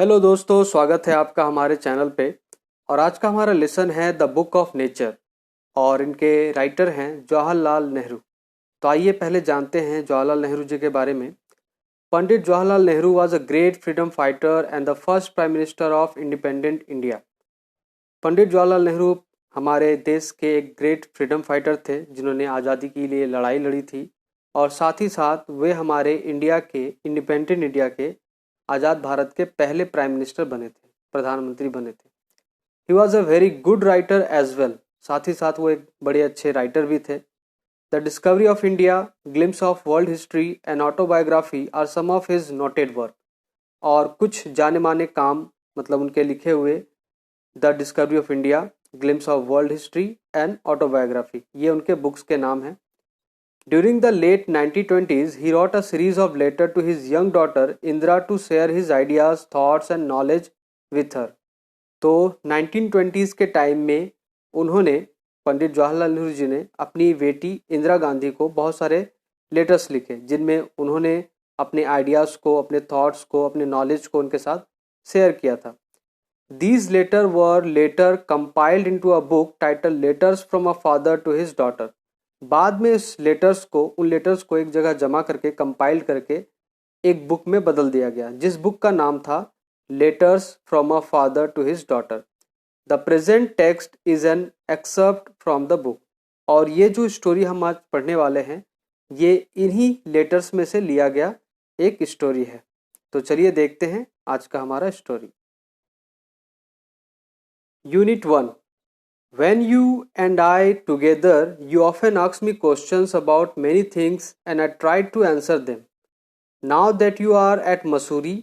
Hello दोस्तों, स्वागत है आपका हमारे चैनल पे। और आज का हमारा लेसन है द बुक ऑफ नेचर और इनके राइटर हैं जवाहरलाल नेहरू। तो आइए पहले जानते हैं जवाहरलाल नेहरू जी के बारे में। Pandit Jawaharlal Nehru was a great freedom fighter and the first prime minister of independent India. Pandit Jawaharlal Nehru हमारे देश के एक ग्रेट फ्रीडम फाइटर थे जिन्होंने आज़ादी के लिए लड़ाई लड़ी थी और साथ ही साथ वे हमारे इंडिया के इंडिपेंडेंट इंडिया के आज़ाद भारत के पहले प्राइम मिनिस्टर बने थे, प्रधानमंत्री बने थे। He was a very good writer as well. साथ ही साथ वो एक बड़े अच्छे राइटर भी थे। The discovery of India, glimpses of world history and autobiography are some of his noted work. और कुछ जाने माने काम मतलब उनके लिखे हुए the discovery of India, glimpses of world history and autobiography, ये उनके बुक्स के नाम हैं। During the late 1920s, he wrote a series of letters to his young daughter Indira to share his ideas, thoughts and knowledge with her. तो 1920s के time में उन्होंने पंडित जवाहरलाल नेहरू जी ने अपनी बेटी इंदिरा गांधी को बहुत सारे लेटर्स लिखे जिनमें उन्होंने अपने आइडियाज़ को, अपने थॉट्स को, अपने नॉलेज को उनके साथ शेयर किया था। These letters were later compiled into a book titled Letters from a Father to His Daughter. बाद में उन लेटर्स को एक जगह जमा करके कंपाइल करके एक बुक में बदल दिया गया, जिस बुक का नाम था letters from a father to his daughter. The present text is an excerpt from the book. और ये जो स्टोरी हम आज पढ़ने वाले हैं ये इन्हीं लेटर्स में से लिया गया एक स्टोरी है। तो चलिए देखते हैं आज का हमारा story. Unit 1। When you and I together, you often ask me questions about many things and I try to answer them. Now that you are at Mussoorie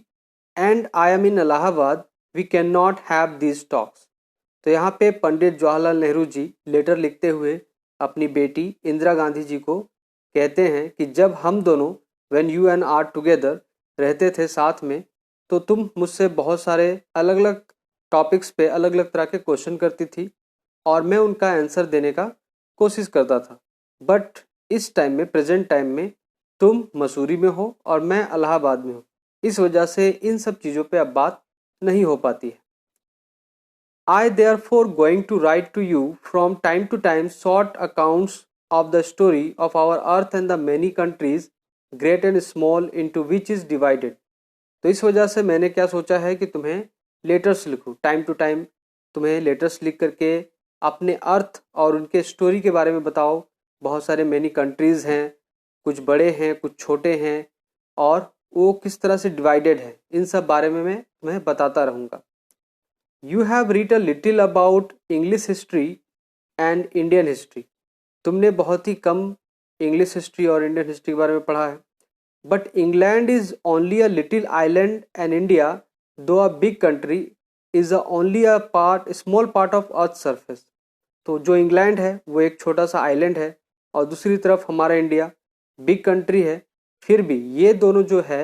and I am in Allahabad, we cannot have these talks. तो यहाँ पे पंडित Jawaharlal Nehru ji letter लिखते हुए अपनी बेटी इंदिरा गांधी जी को कहते हैं कि जब हम दोनों when you and I together रहते थे साथ में, तो तुम मुझसे बहुत सारे अलग अलग टॉपिक्स पे अलग अलग तरह के क्वेश्चन करती थी और मैं उनका आंसर देने का कोशिश करता था। बट इस टाइम में, प्रेजेंट टाइम में, तुम मसूरी में हो और मैं इलाहाबाद में हूँ। इस वजह से इन सब चीज़ों पे अब बात नहीं हो पाती है। I therefore going to write to you from time to time short accounts of the story of our earth and the many countries great and small into which is divided. तो इस वजह से मैंने क्या सोचा है कि तुम्हें लेटर्स लिखूँ, टाइम टू टाइम तुम्हें लेटर्स लिख करके अपने अर्थ और उनके स्टोरी के बारे में बताओ। बहुत सारे मैनी कंट्रीज़ हैं, कुछ बड़े हैं, कुछ छोटे हैं, और वो किस तरह से डिवाइडेड है, इन सब बारे में मैं तुम्हें बताता रहूँगा। You have read a little about English history and Indian history. तुमने बहुत ही कम इंग्लिश हिस्ट्री और इंडियन हिस्ट्री के बारे में पढ़ा है। But England is only a little island and India though a big country is only a small part of earth surface. तो जो इंग्लैंड है वो एक छोटा सा आइलैंड है और दूसरी तरफ हमारा इंडिया बिग कंट्री है। फिर भी ये दोनों जो है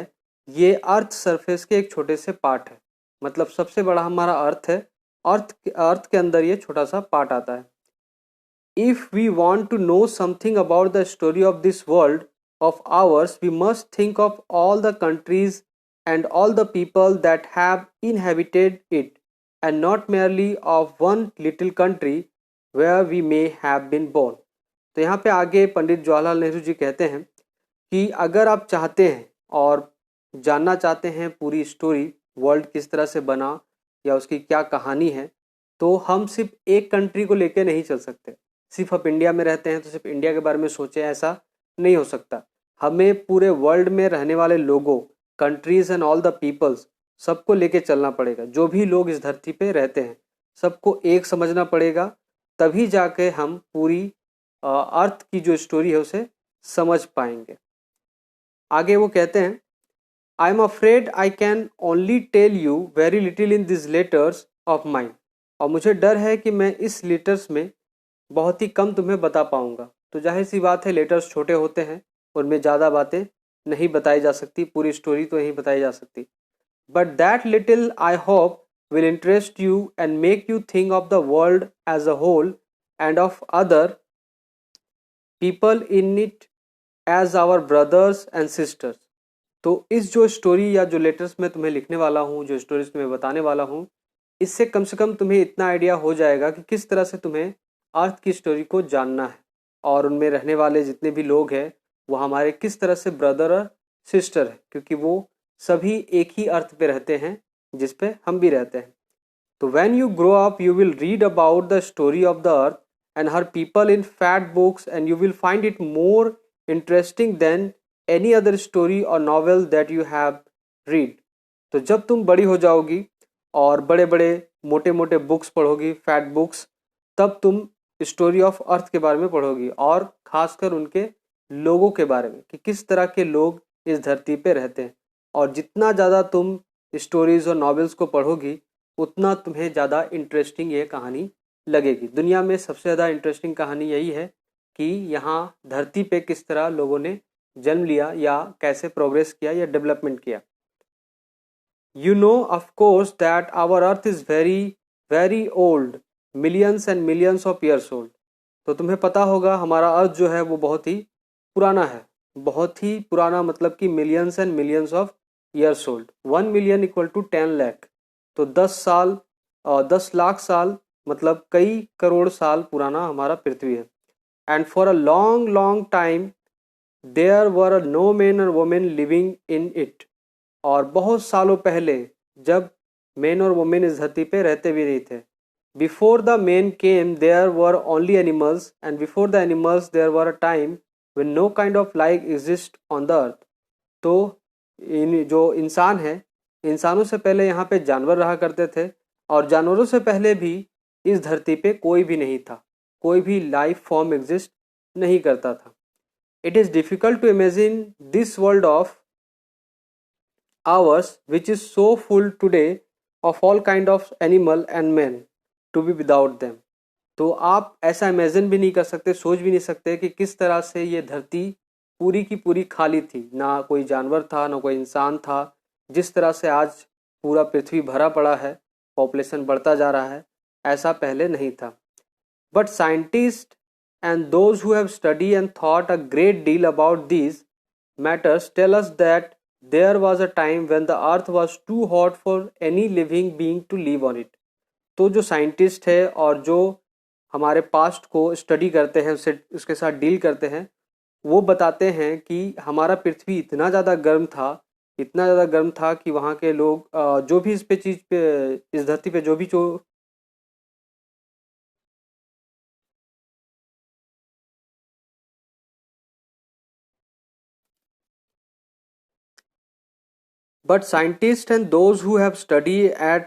ये अर्थ सरफेस के एक छोटे से पार्ट है। मतलब सबसे बड़ा हमारा अर्थ है, अर्थ के अंदर ये छोटा सा पार्ट आता है। If we want to know something about the story of this world of ours we must think of all the countries and all the people that have inhabited it and not merely of one little country where we may have been born। तो यहाँ पे आगे पंडित जवाहरलाल नेहरू जी कहते हैं कि अगर आप चाहते हैं और जानना चाहते हैं पूरी स्टोरी, वर्ल्ड किस तरह से बना या उसकी क्या कहानी है, तो हम सिर्फ एक कंट्री को लेके नहीं चल सकते। सिर्फ आप इंडिया में रहते हैं तो सिर्फ इंडिया के बारे में सोचें, ऐसा नहीं हो सकता। हमें पूरे वर्ल्ड में रहने वाले लोगों, countries and all the peoples, सबको लेके चलना पड़ेगा। जो भी लोग इस धरती पे रहते हैं सबको एक समझना पड़ेगा, तभी जाके हम पूरी अर्थ की जो स्टोरी है उसे समझ पाएंगे। आगे वो कहते हैं, I am afraid I can only tell you very little in this letters of mind. और मुझे डर है कि मैं इस लेटर्स में बहुत ही कम तुम्हें बता पाऊंगा। तो जाहिर सी बात है, लेटर्स छोटे होते हैं, उनमें ज़्यादा बातें नहीं बताई जा सकती, पूरी स्टोरी तो नहीं बताई जा सकती। But that little I hope will interest you and make you think of the world as a whole and of other people in it as our brothers and sisters. तो इस जो स्टोरी या जो लेटर्स मैं तुम्हें लिखने वाला हूँ, जो स्टोरीज तुम्हें बताने वाला हूँ, इससे कम से कम तुम्हें इतना आइडिया हो जाएगा कि किस तरह से तुम्हें अर्थ की स्टोरी को जानना है और उनमें रहने वाले जितने भी लोग हैं वो हमारे किस तरह से ब्रदर और सिस्टर है, क्योंकि वो सभी एक ही अर्थ पे रहते हैं जिस पे हम भी रहते हैं। तो when you grow up you will read about the story of the earth and her people in fat books and you will find it more interesting than any other story or novel that you have read। तो जब तुम बड़ी हो जाओगी और बड़े बड़े मोटे मोटे बुक्स पढ़ोगी, फैट बुक्स, तब तुम स्टोरी ऑफ अर्थ के बारे में पढ़ोगी और खासकर उनके लोगों के बारे में कि किस तरह के लोग इस धरती पे रहते हैं। और जितना ज़्यादा तुम स्टोरीज और नॉवेल्स को पढ़ोगी उतना तुम्हें ज़्यादा इंटरेस्टिंग ये कहानी लगेगी। दुनिया में सबसे ज़्यादा इंटरेस्टिंग कहानी यही है कि यहाँ धरती पे किस तरह लोगों ने जन्म लिया या कैसे प्रोग्रेस किया या डेवलपमेंट किया। You know, of course, that our earth is very, very old, millions and millions of years old। तो तुम्हें पता होगा हमारा अर्थ जो है वो बहुत ही पुराना है, बहुत ही पुराना, मतलब कि millions and millions of years old. 1 million equal to 10 lakh, तो 10 साल 10 लाख साल मतलब कई करोड़ साल पुराना हमारा पृथ्वी है। And for a long long time there were no man और वुमेन लिविंग इन इट। और बहुत सालों पहले जब मैन और वुमेन इस धरती पे रहते भी नहीं थे। Before the man came there were only animals and before the animals there were a time when no kind of life exist on the earth. तो इन जो इंसान है, इंसानों से पहले यहाँ पे जानवर रहा करते थे और जानवरों से पहले भी इस धरती पे कोई भी नहीं था, कोई भी लाइफ फॉर्म एग्जिस्ट नहीं करता था। It is difficult to imagine this world of ours which is so full today of all kind of animal and men to be without them। तो आप ऐसा इमेजिन भी नहीं कर सकते, सोच भी नहीं सकते कि किस तरह से ये धरती पूरी की पूरी खाली थी, ना कोई जानवर था ना कोई इंसान था। जिस तरह से आज पूरा पृथ्वी भरा पड़ा है, पॉपुलेशन बढ़ता जा रहा है, ऐसा पहले नहीं था। But scientist and those who have study and thought a great deal about these matters tell us that there was a time when the earth was too hot for any living being to live on it। तो जो scientist है और जो हमारे past को study करते हैं, उसके साथ डील करते हैं, वो बताते हैं कि हमारा पृथ्वी इतना ज़्यादा गर्म था, इतना ज़्यादा गर्म था कि वहाँ के लोग जो भी इस धरती पे जो भी जो But scientists and those who have studied and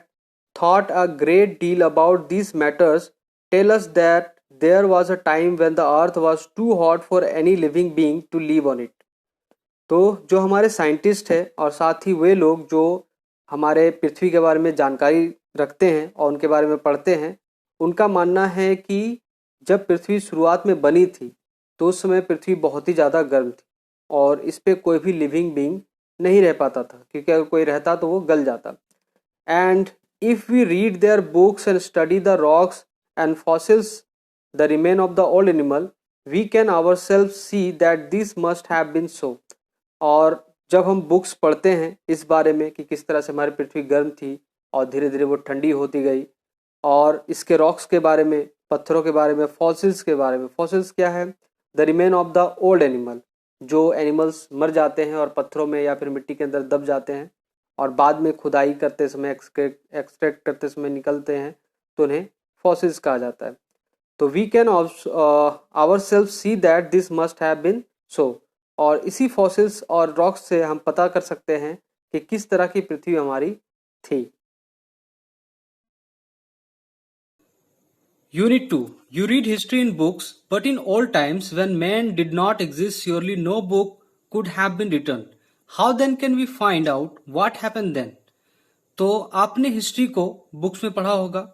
thought a great deal about these matters tell us that there was a time when the earth was too hot for any living being to live on it। तो जो हमारे scientist हैं और साथ ही वे लोग जो हमारे पृथ्वी के बारे में जानकारी रखते हैं और उनके बारे में पढ़ते हैं, उनका मानना है कि जब पृथ्वी शुरुआत में बनी थी तो उस समय पृथ्वी बहुत ही ज़्यादा गर्म थी और इस पे कोई भी लिविंग बीइंग नहीं रह पाता था, क्योंकि अगर कोई रहता तो वो गल जाता। And if we read their books and study the rocks and fossils the remain of the old animal we can ourselves see that this must have been so. और जब हम बुक्स पढ़ते हैं इस बारे में कि किस तरह से हमारी पृथ्वी गर्म थी और धीरे धीरे वो ठंडी होती गई, और इसके रॉक्स के बारे में, पत्थरों के बारे में, फॉसिल्स के बारे में। फॉसिल्स क्या है? The remain of the old animal, जो एनिमल्स मर जाते हैं और पत्थरों में या फिर मिट्टी के अंदर दब जाते हैं और बाद में खुदाई करते समय, एक्सट्रैक्ट करते समय निकलते हैं, तो उन्हें फॉसिल्स कहा जाता है। तो we can ourselves see that this must have been so. और इसी फॉसिल्स और रॉक्स से हम पता कर सकते हैं कि किस तरह की पृथ्वी हमारी थी। Unit 2. You read history in books, but in old times when man did not exist, surely no book could have been written. How then can we find out what happened then? तो आपने history को books में पढ़ा होगा,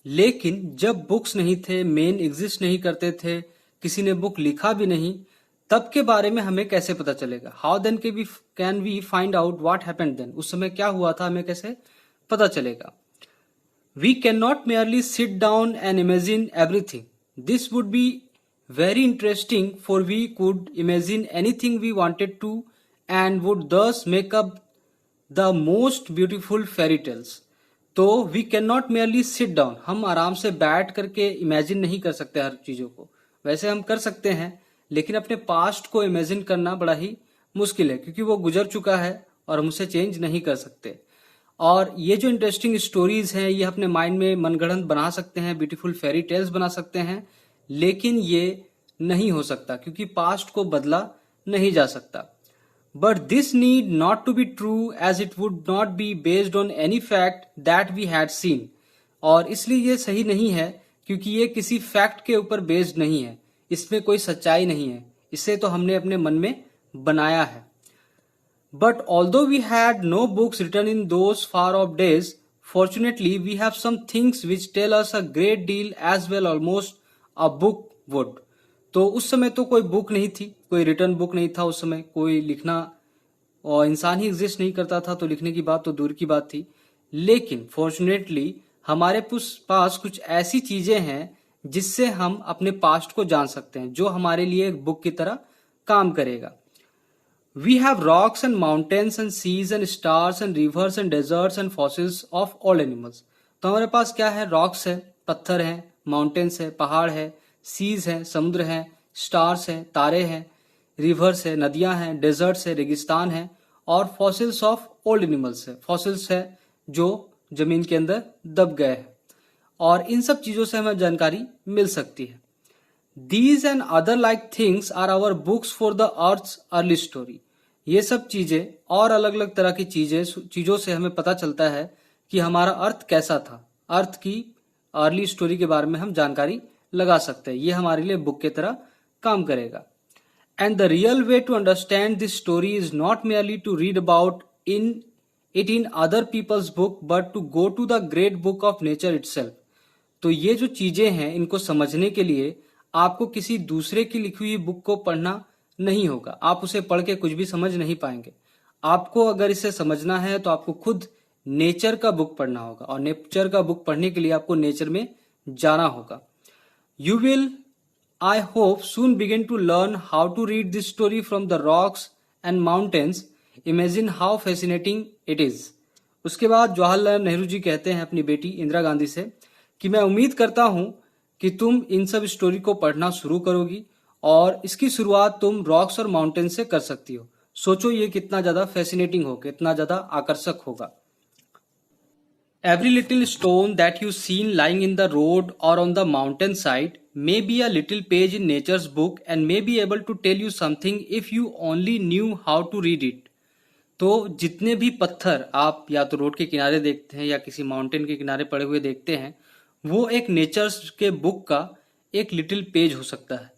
लेकिन जब books नहीं थे, मेन एग्जिस्ट नहीं करते थे, किसी ने बुक लिखा भी नहीं, तब के बारे में हमें कैसे पता चलेगा? How then can we find out what happened then? उस समय क्या हुआ था, हमें कैसे पता चलेगा? We cannot merely sit down and imagine everything. This would be very interesting, for we could imagine anything we wanted to and would thus make up the most beautiful fairy tales. तो we can not merely sit down, हम आराम से बैठ करके imagine नहीं कर सकते हर चीजों को। वैसे हम कर सकते हैं, लेकिन अपने पास्ट को इमेजिन करना बड़ा ही मुश्किल है, क्योंकि वो गुजर चुका है और हम उसे चेंज नहीं कर सकते। और ये जो इंटरेस्टिंग स्टोरीज हैं, ये अपने माइंड में मनगढ़ंत बना सकते हैं, ब्यूटीफुल फेरी टेल्स बना सकते हैं, लेकिन ये नहीं हो सकता क्योंकि पास्ट को बदला नहीं जा सकता। But this need not to be true as it would not be based on any fact that we had seen. और इसलिए ये सही नहीं है क्योंकि ये किसी फैक्ट के ऊपर बेस्ड नहीं है, इसमें कोई सच्चाई नहीं है, इसे तो हमने अपने मन में बनाया है। But although we had no books written in those far off days, fortunately we have some things which tell us a great deal as well almost a book would. तो उस समय तो कोई बुक नहीं थी, कोई रिटर्न बुक नहीं था उस समय, कोई लिखना और इंसान ही एग्जिस्ट नहीं करता था, तो लिखने की बात तो दूर की बात थी। लेकिन फॉर्चुनेटली हमारे पास कुछ ऐसी चीजें हैं जिससे हम अपने पास्ट को जान सकते हैं, जो हमारे लिए एक बुक की तरह काम करेगा। We have rocks and mountains and seas and stars and rivers and deserts and fossils of all animals. तो हमारे पास क्या है? रॉक्स है, पत्थर है, माउंटेन्स है, पहाड़ है, सीज है, समुद्र है, स्टार्स है, तारे हैं, रिवर्स है, नदियां हैं, डेजर्ट्स है, रेगिस्तान है, और फॉसिल्स ऑफ ओल्ड एनिमल्स है, फॉसिल्स है जो जमीन के अंदर दब गए हैं, और इन सब चीजों से हमें जानकारी मिल सकती है। These and other like things are our books for the earth's early story. ये सब चीजें और अलग अलग तरह की चीजों से हमें पता चलता है कि हमारा अर्थ कैसा था, अर्थ की अर्ली स्टोरी के बारे में हम जानकारी लगा सकते हैं। ये हमारे लिए बुक की तरह काम करेगा। And the real way to understand this story is not merely to read about it in other people's book, but to go to the great book of nature itself. तो ये जो चीजें हैं, इनको समझने के लिए आपको किसी दूसरे की लिखी हुई बुक को पढ़ना नहीं होगा। आप उसे पढ़ के कुछ भी समझ नहीं पाएंगे। आपको अगर इसे समझना है तो आपको खुद नेचर का बुक पढ़ना होगा, और नेचर का बुक पढ़ने के लिए आपको नेचर में जाना होगा। You will, I hope, soon begin to learn how to read this story from the rocks and mountains. Imagine how fascinating it is. उसके बाद जवाहरलाल नेहरू जी कहते हैं अपनी बेटी इंदिरा गांधी से कि मैं उम्मीद करता हूं कि तुम इन सब स्टोरी को पढ़ना शुरू करोगी, और इसकी शुरुआत तुम रॉक्स और माउंटेन से कर सकती हो। सोचो ये कितना ज्यादा फैसिनेटिंग होगा, कितना ज्यादा आकर्षक होगा। Every little stone that you seen lying in the road or on the mountain side may be a little page in nature's book and may be able to tell you something if you only knew how to read it. तो जितने भी पत्थर आप या तो road के किनारे देखते हैं या किसी माउंटेन के किनारे पड़े हुए देखते हैं, वो एक नेचर्स के बुक का एक लिटिल पेज हो सकता है,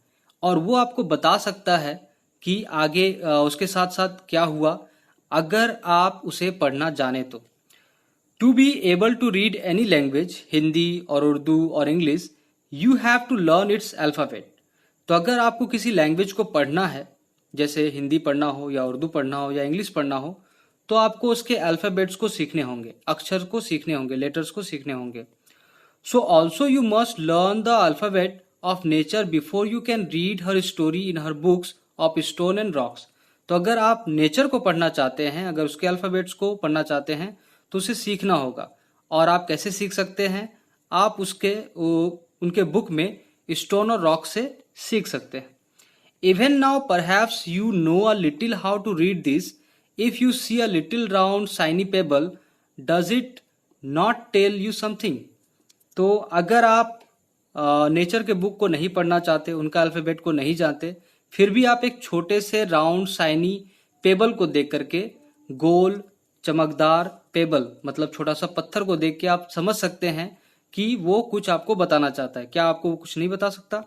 और वो आपको बता सकता है कि आगे उसके साथ साथ क्या हुआ, अगर आप उसे पढ़ना जाने तो। To be able to read any language, Hindi और उर्दू और English, you have to learn its alphabet. तो अगर आपको किसी लैंग्वेज को पढ़ना है, जैसे हिंदी पढ़ना हो या उर्दू पढ़ना हो या इंग्लिश पढ़ना हो, तो आपको उसके अल्फाबेट्स को सीखने होंगे, अक्षर को सीखने होंगे, लेटर्स को सीखने होंगे। So also you must learn the alphabet of nature before you can read her story in her books of stone and rocks. तो अगर आप नेचर को पढ़ना चाहते हैं, अगर उसके अल्फाबेट्स को पढ़ना चाहते हैं, तो उसे सीखना होगा। और आप कैसे सीख सकते हैं? आप उनके बुक में स्टोन और रॉक से सीख सकते हैं। Even now perhaps you know a little how to read this. If you see a little round shiny pebble, does it not tell you something? तो अगर आप नेचर के बुक को नहीं पढ़ना चाहते, उनका अल्फाबेट को नहीं जानते, फिर भी आप एक छोटे से राउंड शाइनी पेबल को देख करके, गोल चमकदार पेबल मतलब छोटा सा पत्थर को देख के आप समझ सकते हैं कि वो कुछ आपको बताना चाहता है। क्या आपको वो कुछ नहीं बता सकता?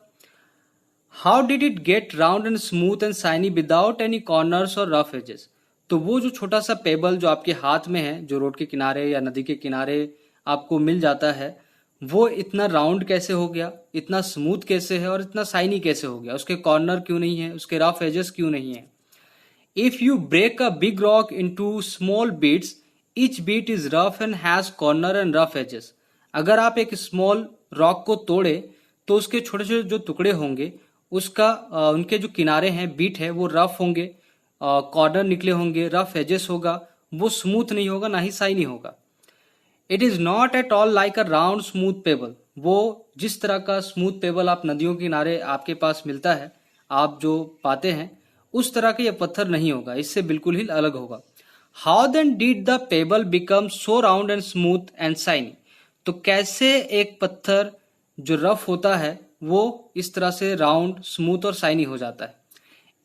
How did it get round and smooth and shiny without any corners और रफ एजेस? तो वो जो छोटा सा पेबल जो आपके हाथ में है, जो रोड के किनारे या नदी के किनारे आपको मिल जाता है, वो इतना राउंड कैसे हो गया, इतना स्मूथ कैसे है और इतना शाइनी कैसे हो गया? उसके कॉर्नर क्यों नहीं है, उसके रफ एजेस क्यों नहीं है? If you break a big rock into small bits, each bit is rough and has corner and rough edges. अगर आप एक स्मॉल रॉक को तोड़े तो उसके छोटे छोटे जो टुकड़े होंगे, उसका उनके जो किनारे हैं, बीट है, वो रफ होंगे कॉर्नर निकले होंगे, रफ एजेस होगा, वो स्मूथ नहीं होगा, ना ही शाइनी होगा। It is not at all like a round smooth payable. वो जिस तरह का स्मूथ पेबल आप नदियों के किनारे आपके पास मिलता है, आप जो पाते हैं, उस तरह का ये पत्थर नहीं होगा, इससे बिल्कुल ही अलग होगा। How then did the pebble become so round and smooth and shiny? तो कैसे एक पत्थर जो रफ होता है वो इस तरह से राउंड, स्मूथ और शाइनी हो जाता है?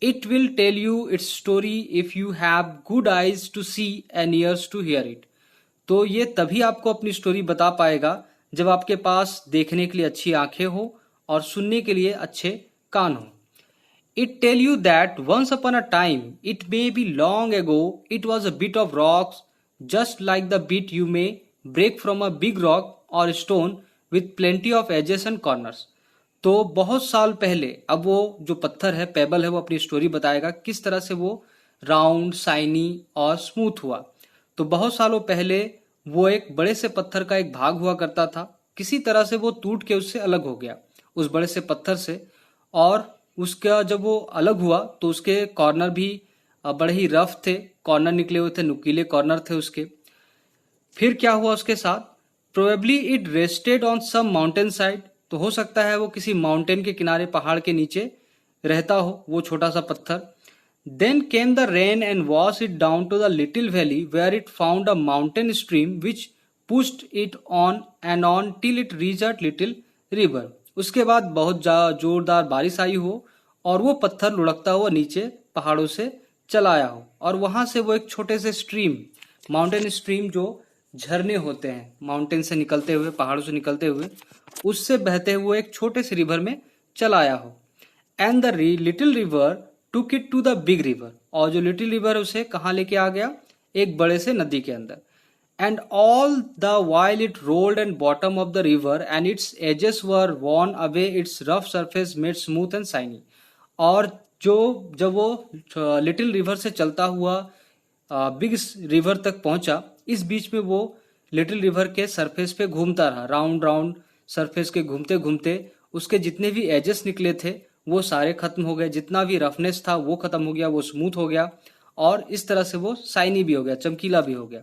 It will tell you its story if you have good eyes to see and ears to hear it. तो ये तभी आपको अपनी स्टोरी बता पाएगा जब आपके पास देखने के लिए अच्छी आंखें हो और सुनने के लिए अच्छे कान हो। It tell you that once upon a time, it may be long ago, it was a bit of rocks, just like the bit you may break from a big rock or stone with plenty of edges and corners. तो बहुत साल पहले, अब वो जो पत्थर है, payable है, वो अपनी स्टोरी बताएगा किस तरह से वो राउंड, शाइनी और स्मूथ हुआ। तो बहुत सालों पहले वो एक बड़े से पत्थर का एक भाग हुआ करता था, किसी तरह से वो टूट के उससे अलग हो गया, उस बड़े से पत्थर से। और उसका जब वो अलग हुआ तो उसके कॉर्नर भी बड़े ही रफ थे, कॉर्नर निकले हुए थे, नुकीले कॉर्नर थे उसके। फिर क्या हुआ उसके साथ? Probably it rested on some mountain side. तो हो सकता है वो किसी माउंटेन के किनारे, पहाड़ के नीचे रहता हो वो छोटा सा पत्थर। Then came the rain and wash it down to the little valley where it found a mountain stream which pushed it on and on till it reach a little river. उसके बाद बहुत जोरदार बारिश आई हो और वो पत्थर लुढ़कता हुआ नीचे पहाड़ों से चला आया हो, और वहां से वो एक छोटे से स्ट्रीम, माउंटेन स्ट्रीम, जो झरने होते हैं माउंटेन से निकलते हुए, पहाड़ों से निकलते हुए, उससे बहते हुए एक छोटे से रिवर में चला आया हो। And the little river took it to the big river. और जो लिटिल रिवर उसे कहाँ लेके आ गया? एक बड़े से नदी के अंदर। And all the while it rolled and bottom of the river and its edges were worn away, its rough surface made smooth and shiny. और जब वो लिटिल रिवर से चलता हुआ बिग रिवर तक पहुंचा, इस बीच में वो लिटिल रिवर के सरफेस पे घूमता रहा, राउंड राउंड सरफेस के घूमते घूमते उसके जितने भी एजेस निकले थे वो सारे खत्म हो गए, जितना भी रफनेस था वो खत्म हो गया, वो स्मूथ हो गया, और इस तरह से वो शाइनी भी हो गया, चमकीला भी हो गया।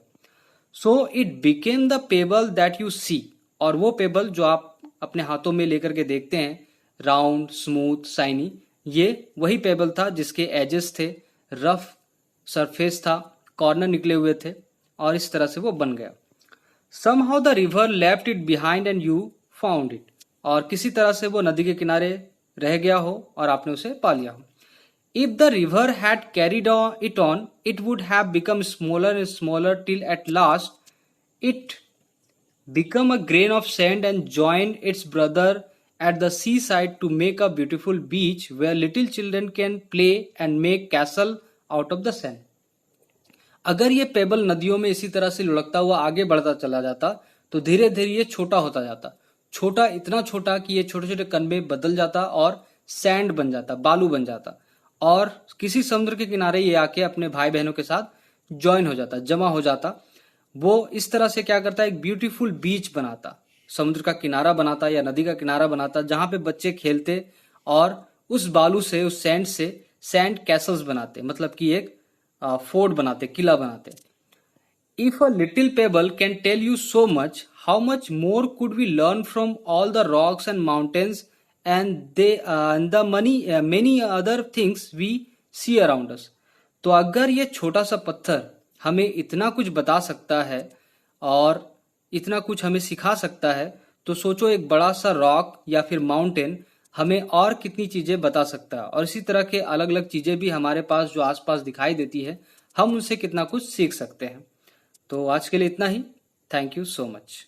So it became the pebble that you see. और वो पेबल जो आप अपने हाथों में लेकर के देखते हैं, राउंड, स्मूथ, शाइनी, ये वही पेबल था जिसके एजेस थे, रफ सरफेस था, कॉर्नर निकले हुए थे, और इस तरह से वो बन गया। Somehow the river left it behind and you found it. और किसी तरह से वो नदी के किनारे रह गया हो और आपने उसे पा लिया हो। If the river had carried it on, it would have become smaller and smaller till at last it become a grain of sand and joined its brother at the seaside to make a beautiful beach where little children can play and make castle out of the sand. अगर ये payable नदियों में इसी तरह से लुढ़कता हुआ आगे बढ़ता चला जाता तो धीरे धीरे ये छोटा होता जाता, छोटा, इतना छोटा कि ये छोटे छोटे कण में बदल जाता और सैंड बन जाता, बालू बन जाता, और किसी समुद्र के किनारे ये आके अपने भाई बहनों के साथ ज्वाइन हो जाता, जमा हो जाता। वो इस तरह से क्या करता है, एक ब्यूटीफुल बीच बनाता, समुद्र का किनारा बनाता या नदी का किनारा बनाता, जहां पे बच्चे खेलते और उस बालू से, उस सैंड से सैंड कैसल्स बनाते, मतलब कि एक फोर्ट बनाते, किला बनाते। If a little pebble can tell you so much, how much more could we learn from all the rocks and mountains and the many other things we see around us. तो अगर ये छोटा सा पत्थर हमें इतना कुछ बता सकता है और इतना कुछ हमें सिखा सकता है, तो सोचो एक बड़ा सा रॉक या फिर माउंटेन हमें और कितनी चीजें बता सकता है, और इसी तरह के अलग अलग चीजें भी हमारे पास जो आसपास दिखाई देती है, हम उनसे कितना कुछ सीख सकते हैं। तो आज के लिए इतना ही। Thank you so much.